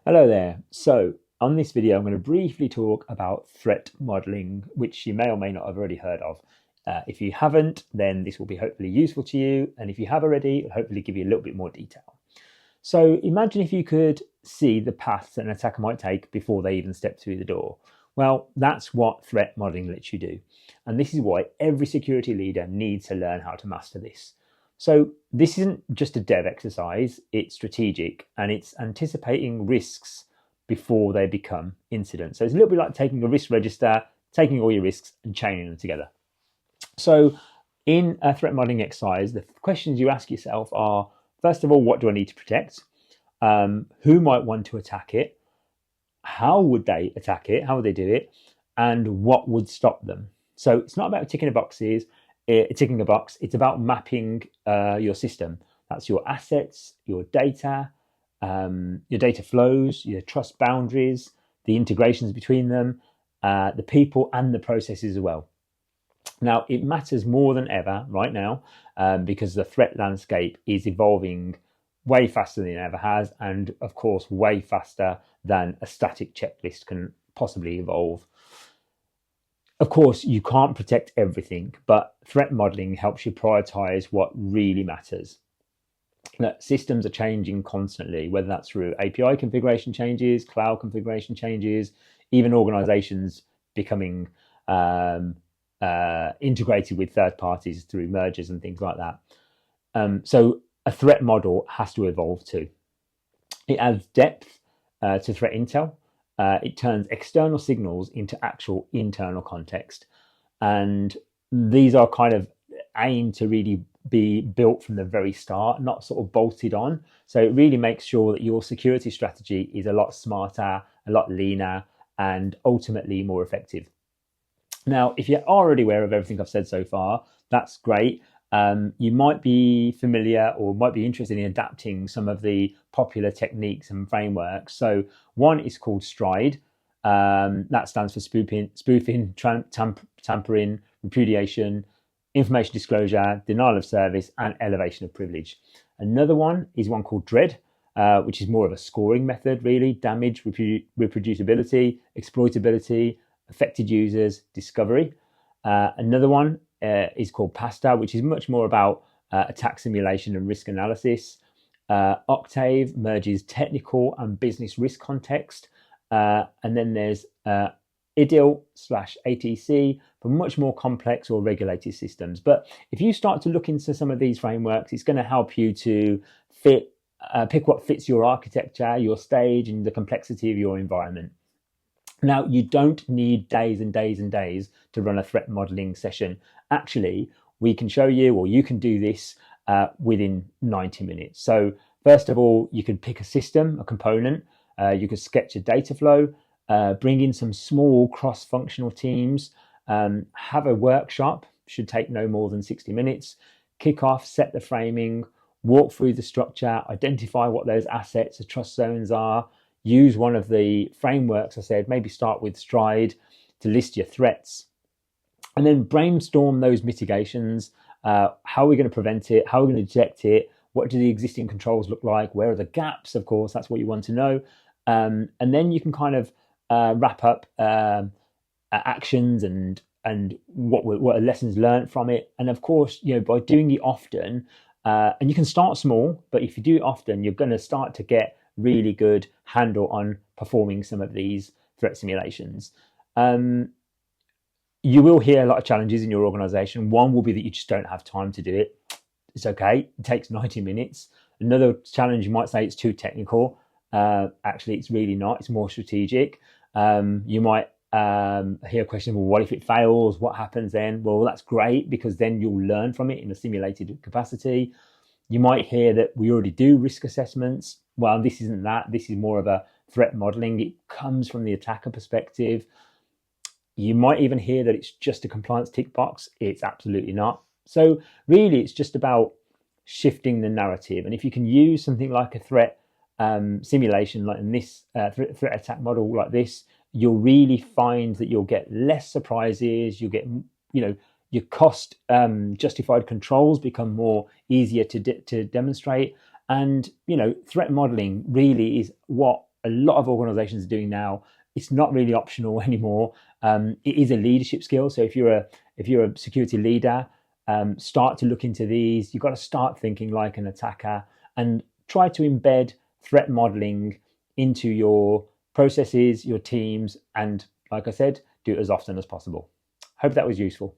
Hello there. So on this video, I'm going to briefly talk about threat modeling, which you may or may not have already heard of. If you haven't, then this will be hopefully useful to you. And if you have already, it'll hopefully give you a little bit more detail. So imagine if you could see the paths that an attacker might take before they even step through the door. Well, that's what threat modeling lets you do. And this is why every security leader needs to learn how to master this. So this isn't just a dev exercise, it's strategic and it's anticipating risks before they become incidents. So it's a little bit like taking a risk register, taking all your risks and chaining them together. So in a threat modeling exercise, the questions you ask yourself are, first of all, what do I need to protect? Who might want to attack it? How would they attack it? How would they do it? And what would stop them? So it's not about ticking a box. It's about mapping your system. That's your assets, your data flows, your trust boundaries, the integrations between them, the people and the processes as well. Now, it matters more than ever right now because the threat landscape is evolving way faster than it ever has, and of course, way faster than a static checklist can possibly evolve. Of course, you can't protect everything, but threat modeling helps you prioritize what really matters. Now, systems are changing constantly, whether that's through API configuration changes, cloud configuration changes, even organizations becoming integrated with third parties through mergers and things like that. So a threat model has to evolve too. It adds depth to threat intel. It turns external signals into actual internal context. And these are kind of aimed to really be built from the very start, not sort of bolted on. So it really makes sure that your security strategy is a lot smarter, a lot leaner, and ultimately more effective. Now, if you're already aware of everything I've said so far, that's great. You might be familiar or might be interested in adapting some of the popular techniques and frameworks. So one is called STRIDE. That stands for spoofing, tampering, repudiation, information disclosure, denial of service, and elevation of privilege. Another one is one called DREAD, which is more of a scoring method, really: damage, reproducibility, exploitability, affected users, discovery. Another one is called PASTA, which is much more about attack simulation and risk analysis. Octave merges technical and business risk context. And then there's IDIL/ATC for much more complex or regulated systems. But if you start to look into some of these frameworks, it's going to help you to pick what fits your architecture, your stage, and the complexity of your environment. Now, you don't need days and days and days to run a threat modeling session. Actually, we can show you, or you can do this within 90 minutes. So first of all, you can pick a system, a component. You could sketch a data flow, bring in some small cross-functional teams, have a workshop, should take no more than 60 minutes, kick off, set the framing, walk through the structure, identify what those assets, the trust zones are, use one of the frameworks I said, maybe start with STRIDE to list your threats, and then brainstorm those mitigations. How are we going to prevent it? How are we going to detect it? What do the existing controls look like? Where are the gaps? Of course, that's what you want to know. And then you can kind of wrap up actions and what are lessons learned from it. And of course, by doing it often, and you can start small, but if you do it often, you're going to start to get really good handle on performing some of these threat simulations. You will hear a lot of challenges in your organization. One will be that you just don't have time to do it. It's okay. It takes 90 minutes. Another challenge, you might say it's too technical. Actually, it's really not. It's more strategic. You might hear a question, well, what if it fails? What happens then? Well, that's great because then you'll learn from it in a simulated capacity. You might hear that we already do risk assessments. Well, this isn't that. This is more of a threat modeling. It comes from the attacker perspective. You might even hear that it's just a compliance tick box. It's absolutely not. So really, it's just about shifting the narrative. And if you can use something like a threat simulation, like in this threat attack model like this, you'll really find that you'll get less surprises. You'll get, your cost justified controls become more easier to demonstrate. And, threat modeling really is what a lot of organizations are doing now. It's not really optional anymore. It is a leadership skill. So if you're a security leader, start to look into these. You've got to start thinking like an attacker and try to embed threat modeling into your processes, your teams, and like I said, do it as often as possible. Hope that was useful.